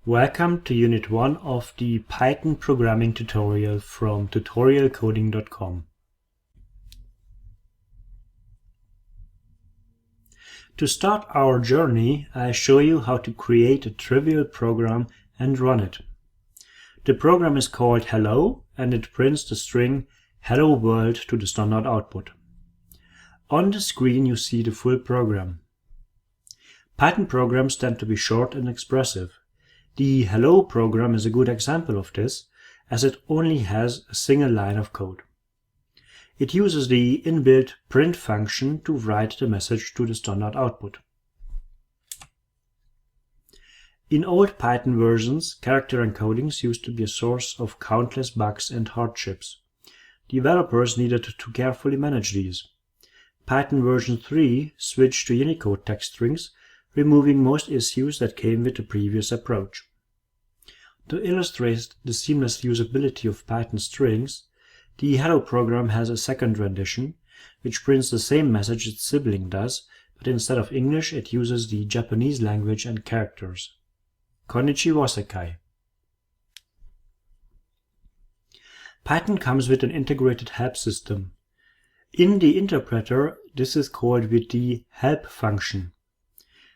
Welcome to Unit 1 of the Python programming tutorial from tutorialcoding.com. To start our journey, I show you how to create a trivial program and run it. The program is called hello and it prints the string hello world to the standard output. On the screen you see the full program. Python programs tend to be short and expressive. The hello program is a good example of this, as it only has a single line of code. It uses the inbuilt print function to write the message to the standard output. In old Python versions, character encodings used to be a source of countless bugs and hardships. Developers needed to carefully manage these. Python version 3 switched to Unicode text strings, removing most issues that came with the previous approach. To illustrate the seamless usability of Python strings, the hello program has a second rendition, which prints the same message its sibling does, but instead of English it uses the Japanese language and characters. Konnichiwa Sekai. Python comes with an integrated help system. In the interpreter, this is called with the help function.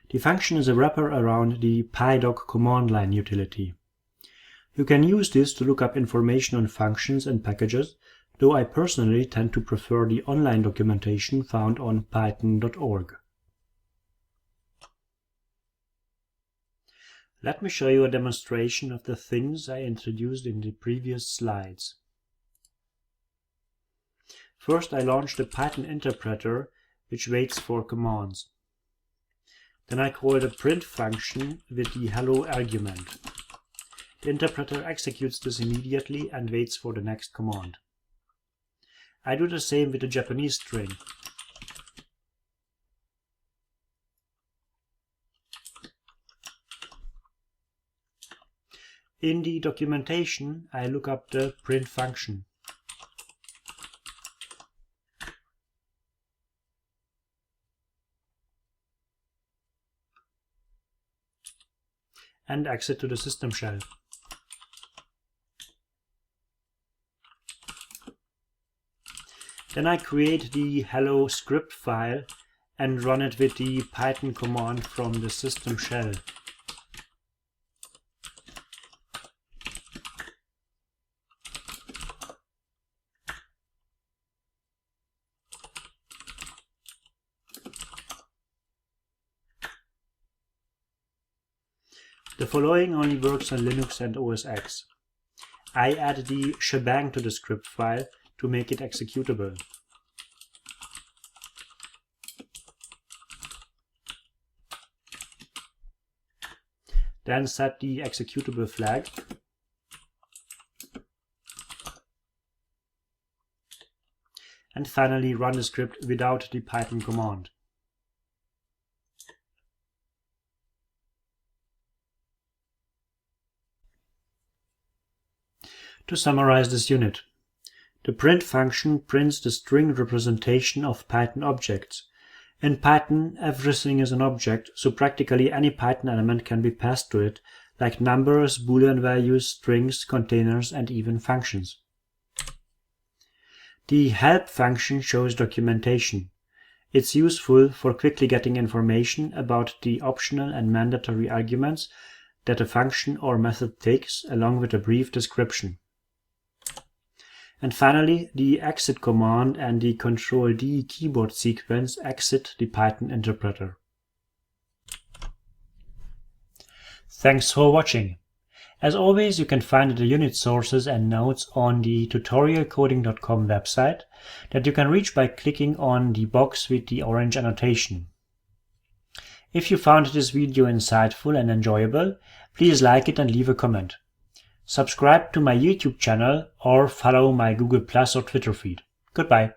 The function is a wrapper around the pydoc command line utility. You can use this to look up information on functions and packages, though I personally tend to prefer the online documentation found on python.org. Let me show you a demonstration of the things I introduced in the previous slides. First, I launched the Python interpreter, which waits for commands. Then I call the print function with the hello argument. The interpreter executes this immediately and waits for the next command. I do the same with the Japanese string. In the documentation, I look up the print function. And exit to the system shell. Then I create the hello script file and run it with the Python command from the system shell. The following only works on Linux and OS X. I add the shebang to the script file to make it executable. Then set the executable flag. And finally run the script without the Python command. To summarize this unit, the print function prints the string representation of Python objects. In Python, everything is an object, so practically any Python element can be passed to it, like numbers, Boolean values, strings, containers, and even functions. The help function shows documentation. It's useful for quickly getting information about the optional and mandatory arguments that a function or method takes, along with a brief description. And finally, the exit command and the Ctrl-D keyboard sequence exit the Python interpreter. Thanks for watching. As always, you can find the unit sources and notes on the tutorialcoding.com website that you can reach by clicking on the box with the orange annotation. If you found this video insightful and enjoyable, please like it and leave a comment. Subscribe to my YouTube channel or follow my Google+ or Twitter feed. Goodbye.